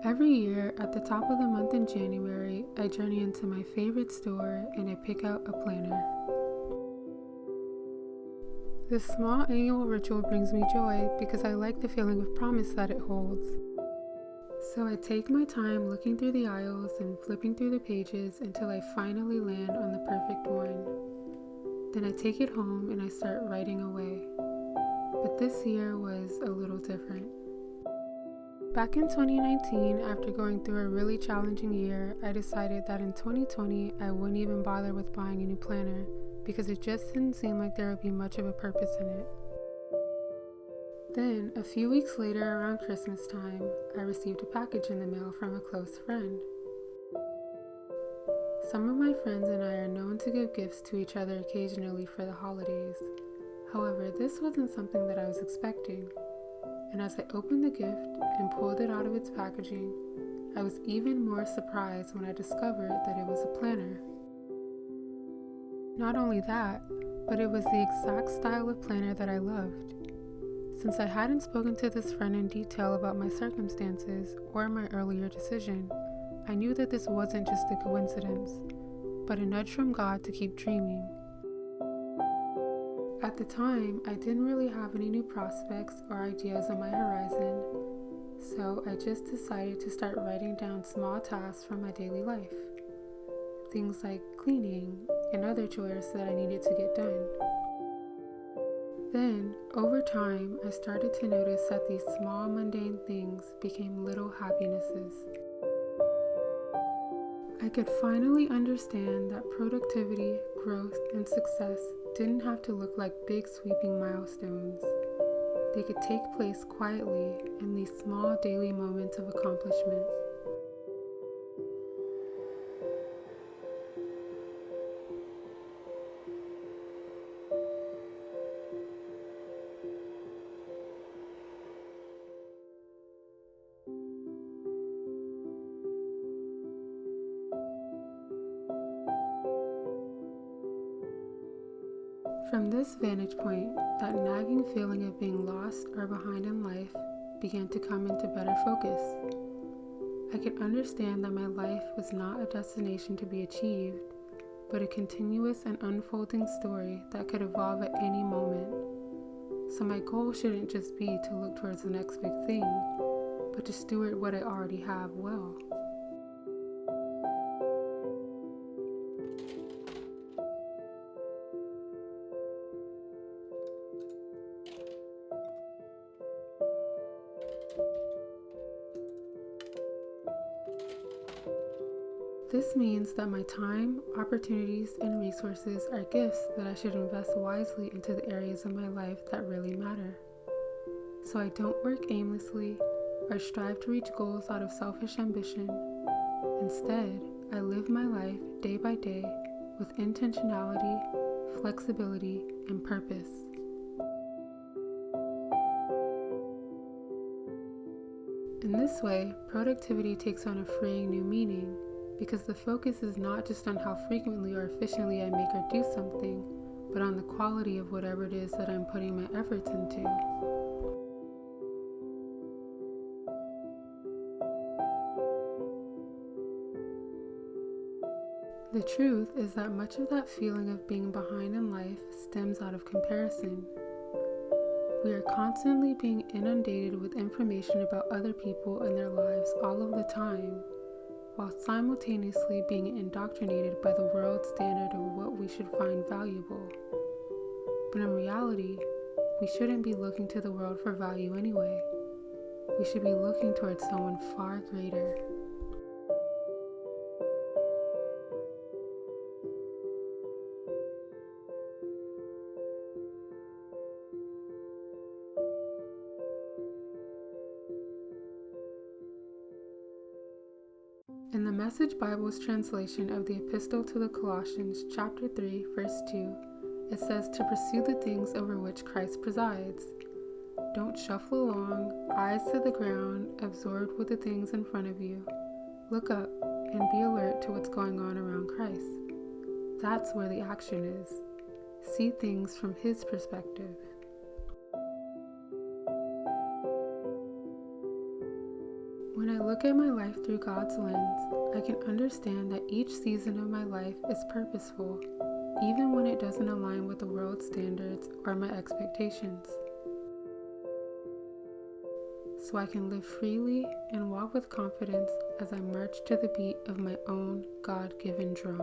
Every year, at the top of the month in January, I journey into my favorite store and I pick out a planner. This small annual ritual brings me joy because I like the feeling of promise that it holds. So I take my time looking through the aisles and flipping through the pages until I finally land on the perfect one. Then I take it home and I start writing away. But this year was a little different. Back in 2019, after going through a really challenging year, I decided that in 2020 I wouldn't even bother with buying a new planner because it just didn't seem like there would be much of a purpose in it. Then, a few weeks later around Christmas time, I received a package in the mail from a close friend. Some of my friends and I are known to give gifts to each other occasionally for the holidays. However, this wasn't something that I was expecting. And as I opened the gift and pulled it out of its packaging, I was even more surprised when I discovered that it was a planner. Not only that, but it was the exact style of planner that I loved. Since I hadn't spoken to this friend in detail about my circumstances or my earlier decision, I knew that this wasn't just a coincidence, but a nudge from God to keep dreaming. At the time, I didn't really have any new prospects or ideas on my horizon, so I just decided to start writing down small tasks from my daily life. Things like cleaning and other chores that I needed to get done. Then, over time, I started to notice that these small mundane things became little happinesses. I could finally understand that productivity, growth, and success didn't have to look like big sweeping milestones. They could take place quietly in these small daily moments of accomplishment. From this vantage point, that nagging feeling of being lost or behind in life began to come into better focus. I could understand that my life was not a destination to be achieved, but a continuous and unfolding story that could evolve at any moment. So my goal shouldn't just be to look towards the next big thing, but to steward what I already have well. This means that my time, opportunities, and resources are gifts that I should invest wisely into the areas of my life that really matter. So I don't work aimlessly or strive to reach goals out of selfish ambition. Instead, I live my life day by day with intentionality, flexibility, and purpose. In this way, productivity takes on a freeing new meaning, because the focus is not just on how frequently or efficiently I make or do something, but on the quality of whatever it is that I'm putting my efforts into. The truth is that much of that feeling of being behind in life stems out of comparison. We are constantly being inundated with information about other people and their lives all of the time, while simultaneously being indoctrinated by the world's standard of what we should find valuable. But in reality, we shouldn't be looking to the world for value anyway. We should be looking towards someone far greater. In the Message Bible's translation of the Epistle to the Colossians, chapter 3, verse 2, it says to pursue the things over which Christ presides. Don't shuffle along, eyes to the ground, absorbed with the things in front of you. Look up and be alert to what's going on around Christ. That's where the action is. See things from His perspective. When I look at my life through God's lens, I can understand that each season of my life is purposeful, even when it doesn't align with the world's standards or my expectations. So I can live freely and walk with confidence as I march to the beat of my own God-given drum.